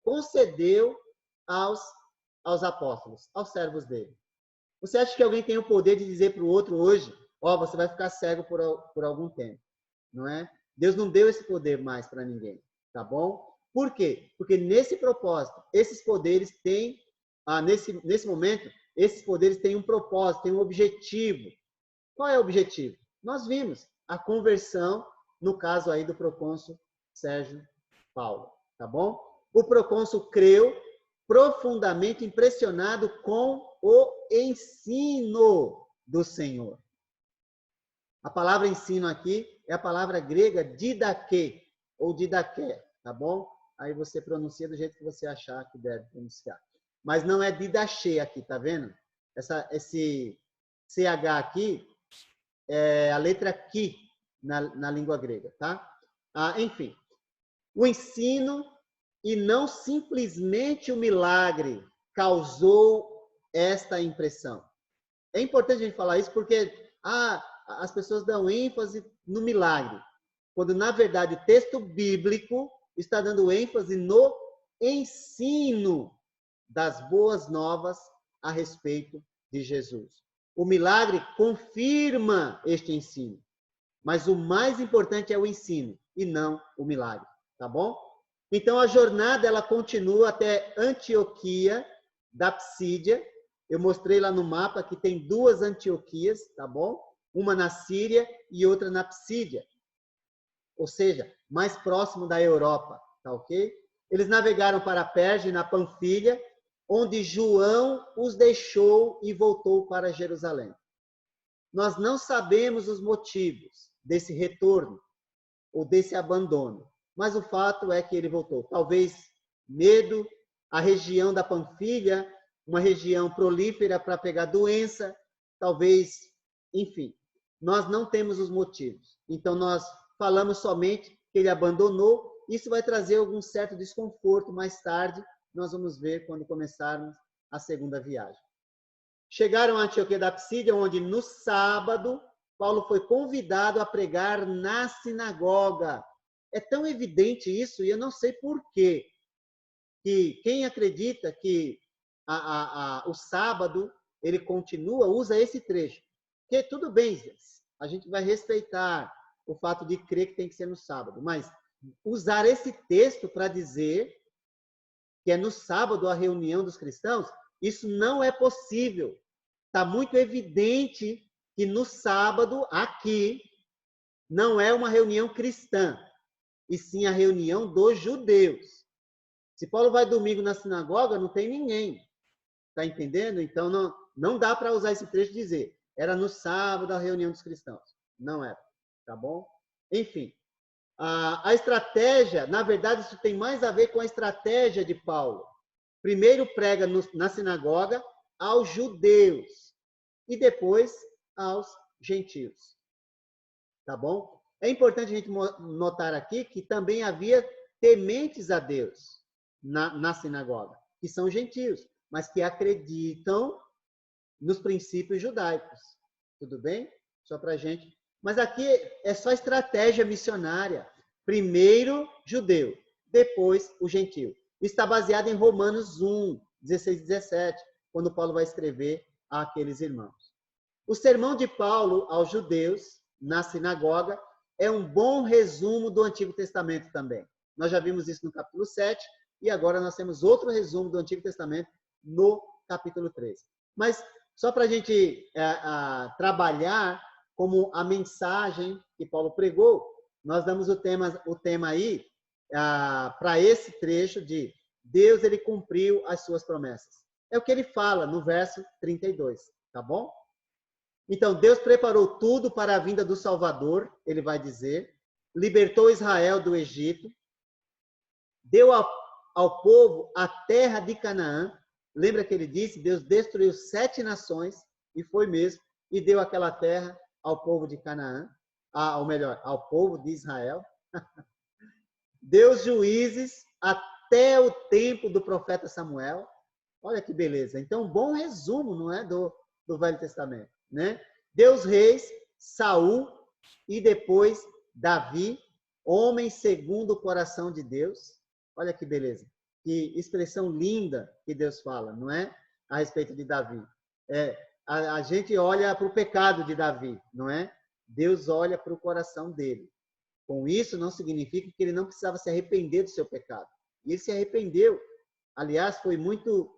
concedeu aos apóstolos, aos servos dele. Você acha que alguém tem o poder de dizer para o outro hoje, você vai ficar cego por algum tempo, não é? Deus não deu esse poder mais para ninguém, tá bom? Por quê? Porque nesse propósito, esses poderes têm, nesse momento, esses poderes têm um propósito, têm um objetivo. Qual é o objetivo? Nós vimos a conversão, no caso aí do procônsul Sérgio Paulo, tá bom? O procônsul creu, profundamente impressionado com o ensino do Senhor. A palavra ensino aqui é a palavra grega didaquê, ou didaqué, tá bom? Aí você pronuncia do jeito que você achar que deve pronunciar. Mas não é didaché aqui, tá vendo? Esse CH aqui é a letra ki na língua grega, tá? Enfim, o ensino e não simplesmente o milagre causou esta impressão. É importante a gente falar isso porque as pessoas dão ênfase no milagre, quando na verdade o texto bíblico está dando ênfase no ensino das boas novas a respeito de Jesus. O milagre confirma este ensino, mas o mais importante é o ensino e não o milagre, tá bom? Então a jornada ela continua até Antioquia da Psídia. Eu mostrei lá no mapa que tem duas Antioquias, tá bom? Uma na Síria e outra na Psídia. Ou seja, mais próximo da Europa, tá ok? Eles navegaram para a Pérgia e na Panfilha, onde João os deixou e voltou para Jerusalém. Nós não sabemos os motivos desse retorno ou desse abandono, mas o fato é que ele voltou. Talvez medo, a região da Panfilha, uma região prolífera para pegar doença, talvez, enfim, nós não temos os motivos. Então nós falamos somente que ele abandonou. Isso vai trazer algum certo desconforto mais tarde, nós vamos ver quando começarmos a segunda viagem. Chegaram a Antioquia da Psídia, onde no sábado Paulo foi convidado a pregar na sinagoga. É tão evidente isso, e eu não sei por quê, que quem acredita que o sábado ele continua, usa esse trecho. Porque tudo bem, a gente vai respeitar o fato de crer que tem que ser no sábado, mas usar esse texto para dizer que é no sábado a reunião dos cristãos, isso não é possível. Está muito evidente que no sábado, aqui, não é uma reunião cristã, e sim a reunião dos judeus. Se Paulo vai domingo na sinagoga, não tem ninguém. Está entendendo? Então, não dá para usar esse trecho e dizer, era no sábado a reunião dos cristãos. Não era, tá bom? Enfim, a estratégia, na verdade, isso tem mais a ver com a estratégia de Paulo. Primeiro prega na sinagoga aos judeus e depois aos gentios. Tá bom? É importante a gente notar aqui que também havia tementes a Deus na sinagoga, que são gentios, mas que acreditam nos princípios judaicos. Tudo bem? Só para a gente. Mas aqui é só estratégia missionária. Primeiro judeu, depois o gentio. Está baseado em Romanos 1, 16 e 17, quando Paulo vai escrever àqueles irmãos. O sermão de Paulo aos judeus, na sinagoga, é um bom resumo do Antigo Testamento também. Nós já vimos isso no capítulo 7, e agora nós temos outro resumo do Antigo Testamento no capítulo 3. Mas só para a gente trabalhar como a mensagem que Paulo pregou, nós damos o tema aí para esse trecho de Deus, ele cumpriu as suas promessas. É o que ele fala no verso 32, tá bom? Então, Deus preparou tudo para a vinda do Salvador, ele vai dizer, libertou Israel do Egito, deu ao povo a terra de Canaã. Lembra que ele disse, Deus destruiu 7 nações, e foi mesmo, e deu aquela terra ao povo de Canaã, ou melhor, ao povo de Israel. Deu juízes até o tempo do profeta Samuel. Olha que beleza. Então, um bom resumo, não é, do Velho Testamento, né? Deus reis, Saul e depois Davi, homem segundo o coração de Deus. Olha que beleza. Que expressão linda que Deus fala, não é? A respeito de Davi. A gente olha para o pecado de Davi, não é? Deus olha para o coração dele. Com isso, não significa que ele não precisava se arrepender do seu pecado. E ele se arrependeu. Aliás, foi muito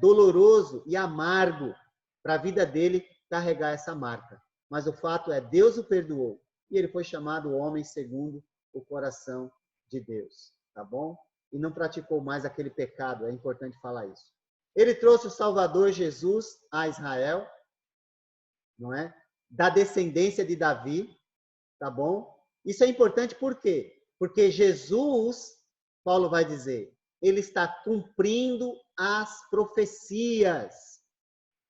doloroso e amargo para a vida dele carregar essa marca. Mas o fato é, Deus o perdoou. E ele foi chamado homem segundo o coração de Deus. Tá bom? E não praticou mais aquele pecado. É importante falar isso. Ele trouxe o Salvador Jesus a Israel, não é? Da descendência de Davi, tá bom? Isso é importante por quê? Porque Jesus, Paulo vai dizer, ele está cumprindo as profecias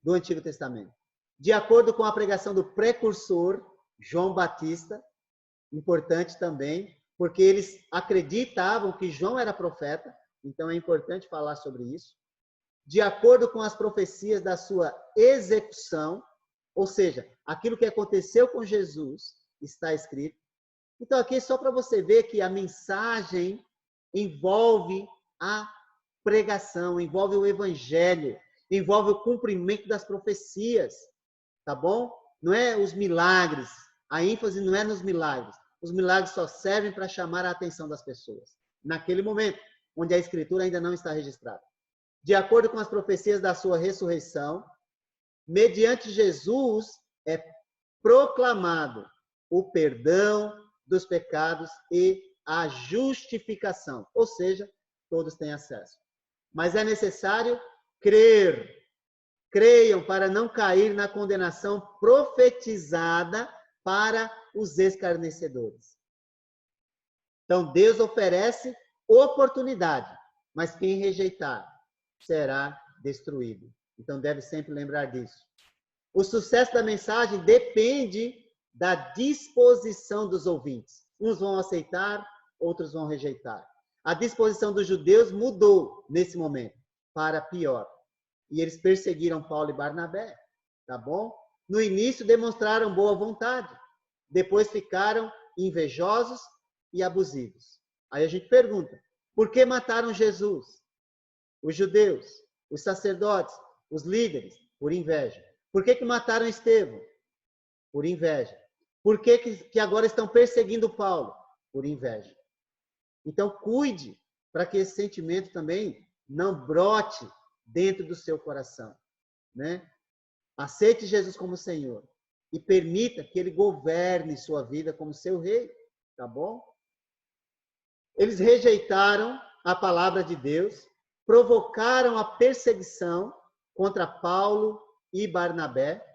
do Antigo Testamento. De acordo com a pregação do precursor, João Batista, importante também, porque eles acreditavam que João era profeta, então é importante falar sobre isso. De acordo com as profecias da sua execução, ou seja, aquilo que aconteceu com Jesus está escrito. Então, aqui é só para você ver que a mensagem envolve a pregação, envolve o evangelho, envolve o cumprimento das profecias, tá bom? Não é os milagres, a ênfase não é nos milagres. Os milagres só servem para chamar a atenção das pessoas, naquele momento, onde a Escritura ainda não está registrada. De acordo com as profecias da sua ressurreição, mediante Jesus é proclamado o perdão dos pecados e a justificação. Ou seja, todos têm acesso. Mas é necessário crer. Creiam para não cair na condenação profetizada para os escarnecedores. Então, Deus oferece oportunidade, mas quem rejeitar será destruído. Então, deve sempre lembrar disso. O sucesso da mensagem depende da disposição dos ouvintes. Uns vão aceitar, outros vão rejeitar. A disposição dos judeus mudou nesse momento para pior. E eles perseguiram Paulo e Barnabé, tá bom? No início demonstraram boa vontade, depois ficaram invejosos e abusivos. Aí a gente pergunta, por que mataram Jesus? Os judeus, os sacerdotes, os líderes, por inveja. Por que mataram Estevão? Por inveja. Por que agora estão perseguindo Paulo? Por inveja. Então, cuide para que esse sentimento também não brote dentro do seu coração, né? Aceite Jesus como Senhor e permita que Ele governe sua vida como seu rei, tá bom? Eles rejeitaram a palavra de Deus, provocaram a perseguição contra Paulo e Barnabé.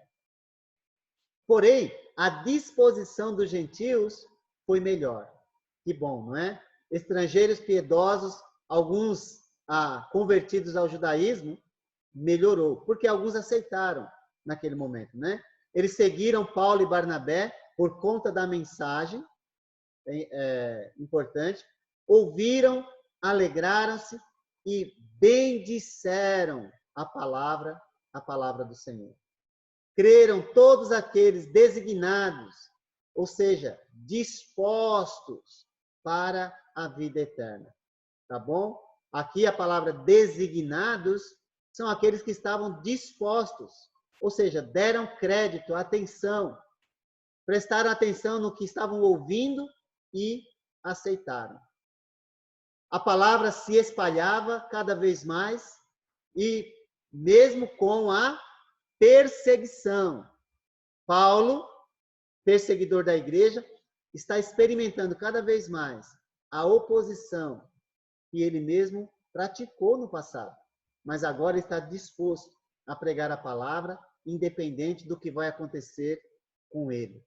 Porém, a disposição dos gentios foi melhor. Que bom, não é? Estrangeiros piedosos, alguns convertidos ao judaísmo, melhorou, porque alguns aceitaram naquele momento, né? Eles seguiram Paulo e Barnabé por conta da mensagem, importante, ouviram, alegraram-se e bendisseram a palavra do Senhor. Creram todos aqueles designados, ou seja, dispostos para a vida eterna. Tá bom? Aqui a palavra designados são aqueles que estavam dispostos, ou seja, deram crédito, atenção, prestaram atenção no que estavam ouvindo e aceitaram. A palavra se espalhava cada vez mais e mesmo com a perseguição. Paulo, perseguidor da igreja, está experimentando cada vez mais a oposição que ele mesmo praticou no passado, mas agora está disposto a pregar a palavra, independente do que vai acontecer com ele.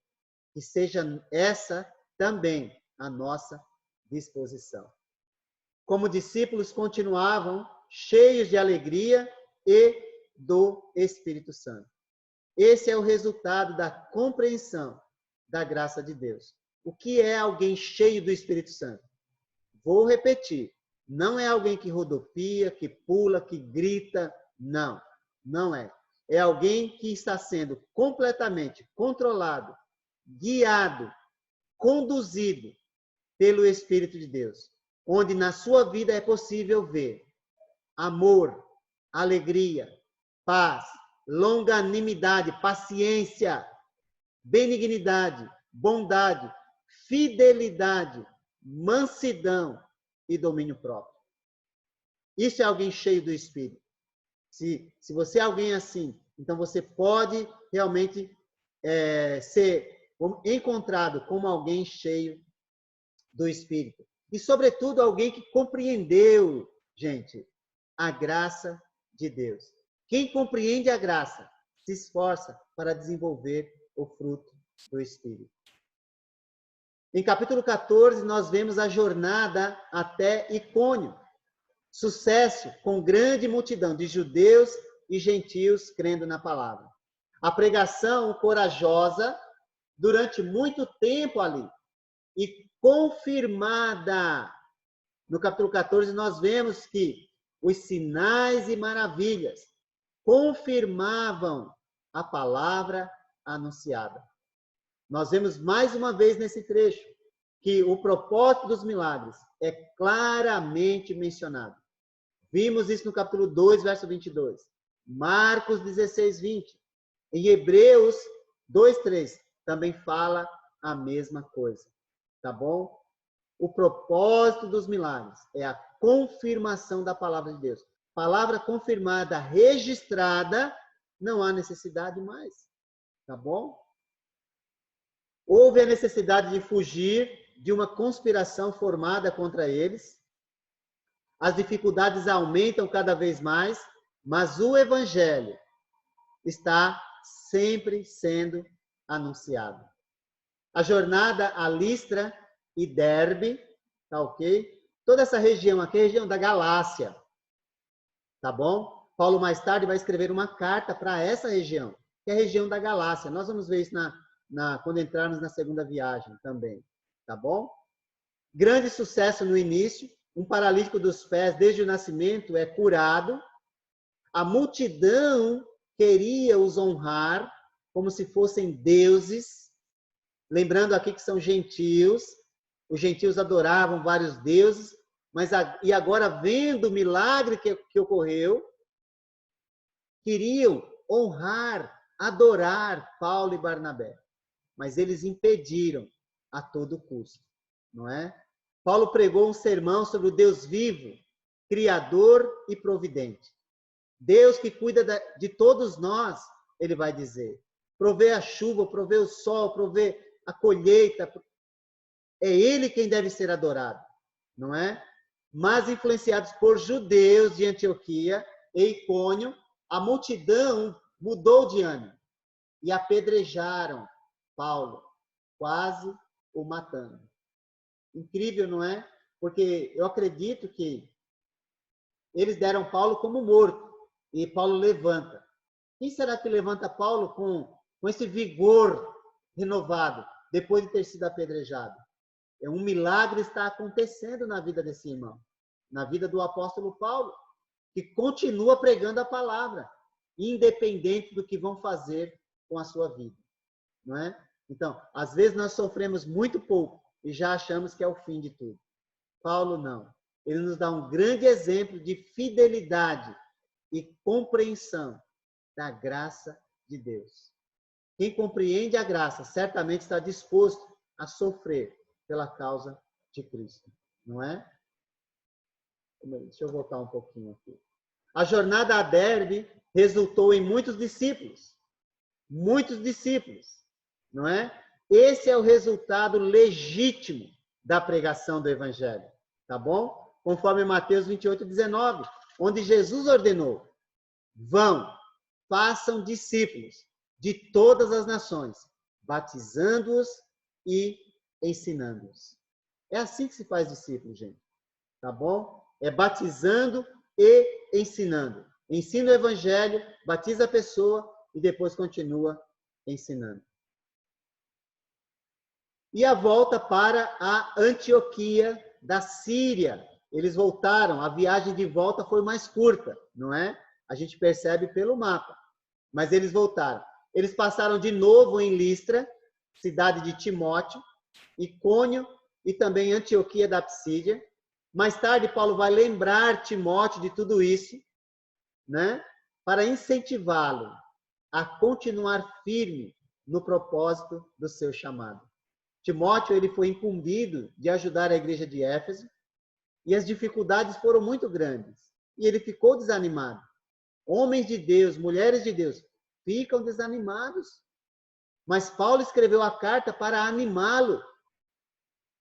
Que seja essa também a nossa disposição. Como discípulos, continuavam cheios de alegria e do Espírito Santo. Esse é o resultado da compreensão da graça de Deus. O que é alguém cheio do Espírito Santo? Vou repetir. Não é alguém que rodopia, que pula, que grita. Não, não é. É alguém que está sendo completamente controlado, guiado, conduzido pelo Espírito de Deus, onde na sua vida é possível ver amor, alegria, paz, longanimidade, paciência, benignidade, bondade, fidelidade, mansidão e domínio próprio. Isso é alguém cheio do Espírito. Se você é alguém assim, então você pode realmente ser encontrado como alguém cheio do Espírito. E, sobretudo, alguém que compreendeu, gente, a graça de Deus. Quem compreende a graça se esforça para desenvolver o fruto do Espírito. Em capítulo 14, nós vemos a jornada até Icônio. Sucesso com grande multidão de judeus e gentios crendo na palavra. A pregação corajosa durante muito tempo ali e confirmada. No capítulo 14, nós vemos que os sinais e maravilhas confirmavam a palavra anunciada. Nós vemos mais uma vez nesse trecho que o propósito dos milagres é claramente mencionado. Vimos isso no capítulo 2, verso 22. Marcos 16, 20. Em Hebreus 2, 3, também fala a mesma coisa. Tá bom? O propósito dos milagres é a confirmação da palavra de Deus. Palavra confirmada, registrada, não há necessidade mais. Tá bom? Houve a necessidade de fugir de uma conspiração formada contra eles. As dificuldades aumentam cada vez mais, mas o evangelho está sempre sendo anunciado. A jornada a Listra e Derbe, tá ok? Toda essa região aqui é a região da Galácia, tá bom? Paulo mais tarde vai escrever uma carta para essa região, que é a região da Galácia. Nós vamos ver isso quando entrarmos na segunda viagem também, tá bom? Grande sucesso no início, um paralítico dos pés desde o nascimento é curado. A multidão queria os honrar como se fossem deuses, lembrando aqui que são gentios. Os gentios adoravam vários deuses, e agora, vendo o milagre que ocorreu, queriam honrar, adorar Paulo e Barnabé. Mas eles impediram a todo custo, não é? Paulo pregou um sermão sobre o Deus vivo, criador e providente. Deus que cuida de todos nós, ele vai dizer. Provê a chuva, provê o sol, provê a colheita. É ele quem deve ser adorado, não é? Mas influenciados por judeus de Antioquia e Icônio, a multidão mudou de ânimo e apedrejaram Paulo, quase o matando. Incrível, não é? Porque eu acredito que eles deram Paulo como morto e Paulo levanta. Quem será que levanta Paulo com esse vigor renovado depois de ter sido apedrejado? Um milagre está acontecendo na vida desse irmão, na vida do apóstolo Paulo, que continua pregando a palavra, independente do que vão fazer com a sua vida, não é? Então, às vezes nós sofremos muito pouco e já achamos que é o fim de tudo. Paulo não. Ele nos dá um grande exemplo de fidelidade e compreensão da graça de Deus. Quem compreende a graça certamente está disposto a sofrer pela causa de Cristo, não é? Deixa eu voltar um pouquinho aqui. A jornada a Derbe resultou em muitos discípulos, não é? Esse é o resultado legítimo da pregação do Evangelho, tá bom? Conforme Mateus 28:19, onde Jesus ordenou: vão, façam discípulos de todas as nações, batizando-os e ensinando-os. É assim que se faz discípulo, gente, tá bom? É batizando e ensinando. Ensina o Evangelho, batiza a pessoa e depois continua ensinando. E a volta para a Antioquia da Síria. Eles voltaram, a viagem de volta foi mais curta, não é? A gente percebe pelo mapa. Mas eles voltaram. Eles passaram de novo em Listra, cidade de Timóteo, Icônio e também Antioquia da Psídia. Mais tarde, Paulo vai lembrar Timóteo de tudo isso, né? Para incentivá-lo a continuar firme no propósito do seu chamado. Timóteo, ele foi incumbido de ajudar a igreja de Éfeso e as dificuldades foram muito grandes. E ele ficou desanimado. Homens de Deus, mulheres de Deus, ficam desanimados. Mas Paulo escreveu a carta para animá-lo.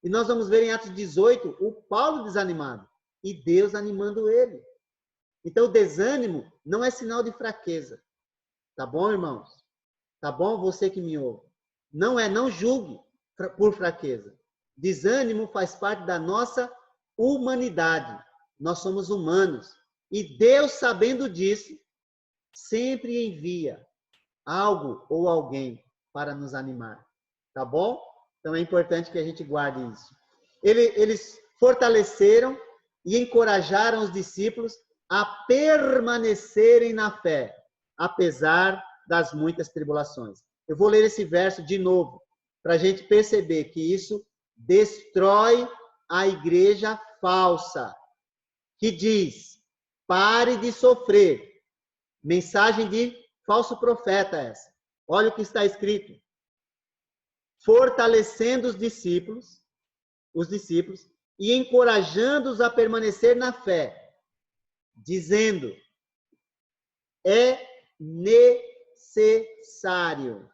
E nós vamos ver em Atos 18 o Paulo desanimado e Deus animando ele. Então, o desânimo não é sinal de fraqueza. Tá bom, irmãos? Tá bom, você que me ouve? Não julgue por fraqueza. Desânimo faz parte da nossa humanidade. Nós somos humanos. E Deus, sabendo disso, sempre envia algo ou alguém para nos animar. Tá bom? Então é importante que a gente guarde isso. Eles fortaleceram e encorajaram os discípulos a permanecerem na fé, apesar das muitas tribulações. Eu vou ler esse verso de novo, para a gente perceber que isso destrói a igreja falsa, que diz: pare de sofrer. Mensagem de falso profeta essa. Olha o que está escrito. Fortalecendo os discípulos e encorajando-os a permanecer na fé, dizendo: é necessário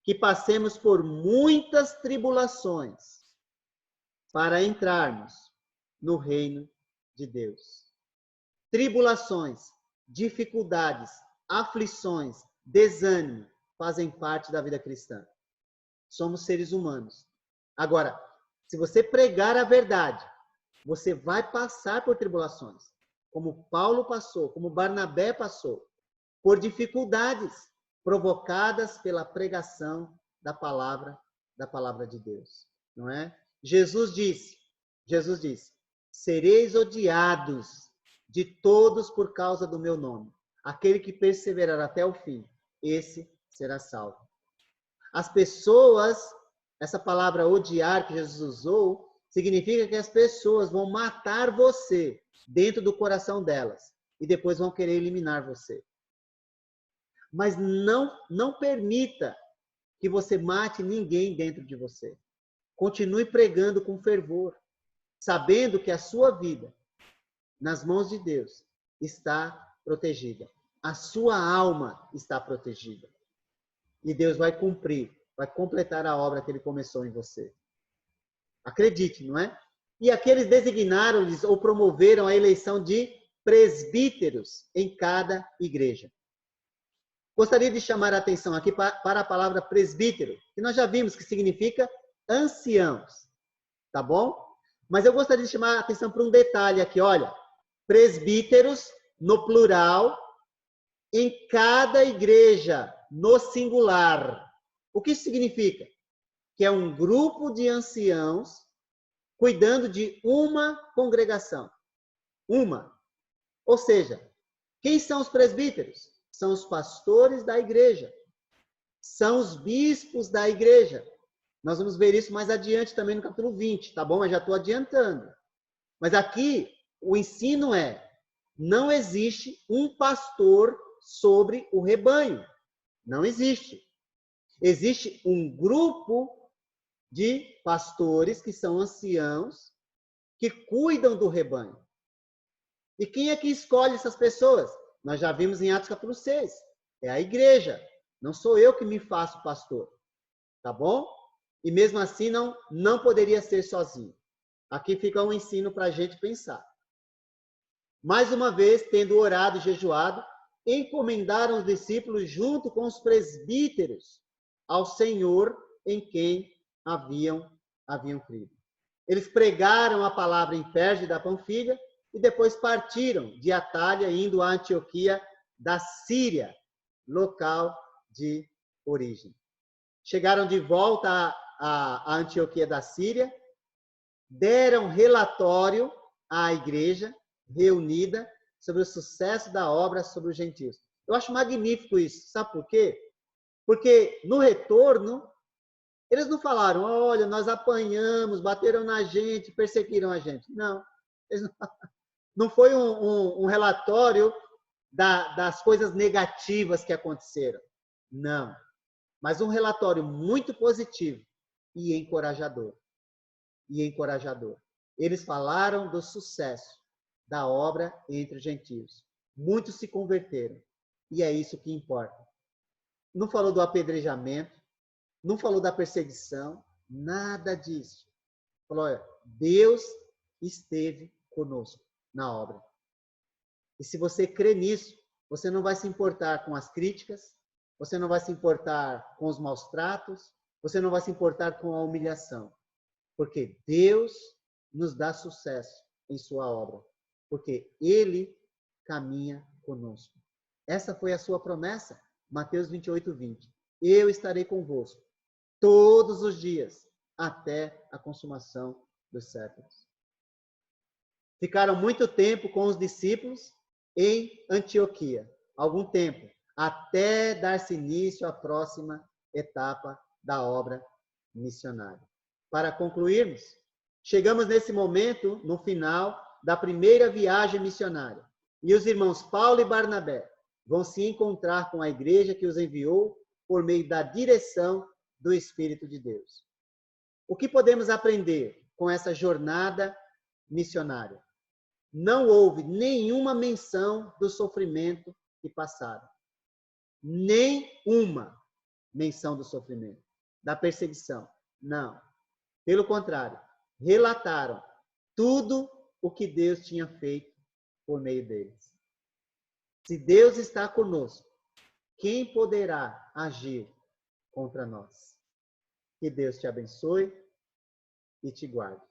que passemos por muitas tribulações para entrarmos no reino de Deus. Tribulações, dificuldades, aflições, desânimo fazem parte da vida cristã. Somos seres humanos. Agora, se você pregar a verdade, você vai passar por tribulações, como Paulo passou, como Barnabé passou, por dificuldades provocadas pela pregação da palavra de Deus, não é? Jesus disse, sereis odiados de todos por causa do meu nome. Aquele que perseverar até o fim, esse será salvo. As pessoas, essa palavra odiar que Jesus usou, significa que as pessoas vão matar você dentro do coração delas e depois vão querer eliminar você. Mas não permita que você mate ninguém dentro de você. Continue pregando com fervor, sabendo que a sua vida nas mãos de Deus, está protegida. A sua alma está protegida. E Deus vai cumprir, vai completar a obra que Ele começou em você. Acredite, não é? E aqueles designaram-lhes ou promoveram a eleição de presbíteros em cada igreja. Gostaria de chamar a atenção aqui para a palavra presbítero, que nós já vimos que significa anciãos, tá bom? Mas eu gostaria de chamar a atenção para um detalhe aqui, olha, presbíteros no plural, em cada igreja, no singular. O que isso significa? Que é um grupo de anciãos cuidando de uma congregação. Uma. Ou seja, quem são os presbíteros? São os pastores da igreja. São os bispos da igreja. Nós vamos ver isso mais adiante também no capítulo 20, tá bom? Eu já estou adiantando. Mas aqui o ensino é: não existe um pastor sobre o rebanho. Não existe. Existe um grupo de pastores que são anciãos que cuidam do rebanho. E quem é que escolhe essas pessoas? Nós já vimos em Atos capítulo 6. É a igreja. Não sou eu que me faço pastor. Tá bom? E mesmo assim não poderia ser sozinho. Aqui fica um ensino para a gente pensar. Mais uma vez, tendo orado e jejuado, encomendaram os discípulos junto com os presbíteros ao Senhor em quem haviam crido. Eles pregaram a palavra em Perge da Panfilha e depois partiram de Atália, indo a Antioquia da Síria, local de origem. Chegaram de volta a Antioquia da Síria, deram relatório à igreja reunida sobre o sucesso da obra sobre os gentios. Eu acho magnífico isso. Sabe por quê? Porque no retorno, eles não falaram, olha, nós apanhamos, bateram na gente, perseguiram a gente. Não. Não foi um relatório das coisas negativas que aconteceram. Não. Mas um relatório muito positivo e encorajador. Eles falaram do sucesso da obra entre os gentios. Muitos se converteram. E é isso que importa. Não falou do apedrejamento, não falou da perseguição, nada disso. Falou, olha, Deus esteve conosco na obra. E se você crê nisso, você não vai se importar com as críticas, você não vai se importar com os maus tratos, você não vai se importar com a humilhação. Porque Deus nos dá sucesso em sua obra. Porque Ele caminha conosco. Essa foi a sua promessa, Mateus 28, 20. Eu estarei convosco todos os dias, até a consumação dos séculos. Ficaram muito tempo com os discípulos em Antioquia. Algum tempo, até dar-se início à próxima etapa da obra missionária. Para concluirmos, chegamos nesse momento, no final da primeira viagem missionária. E os irmãos Paulo e Barnabé vão se encontrar com a igreja que os enviou por meio da direção do Espírito de Deus. O que podemos aprender com essa jornada missionária? Não houve nenhuma menção do sofrimento que passaram. Nenhuma menção do sofrimento, da perseguição. Não. Pelo contrário, relataram tudo o que Deus tinha feito por meio deles. Se Deus está conosco, quem poderá agir contra nós? Que Deus te abençoe e te guarde.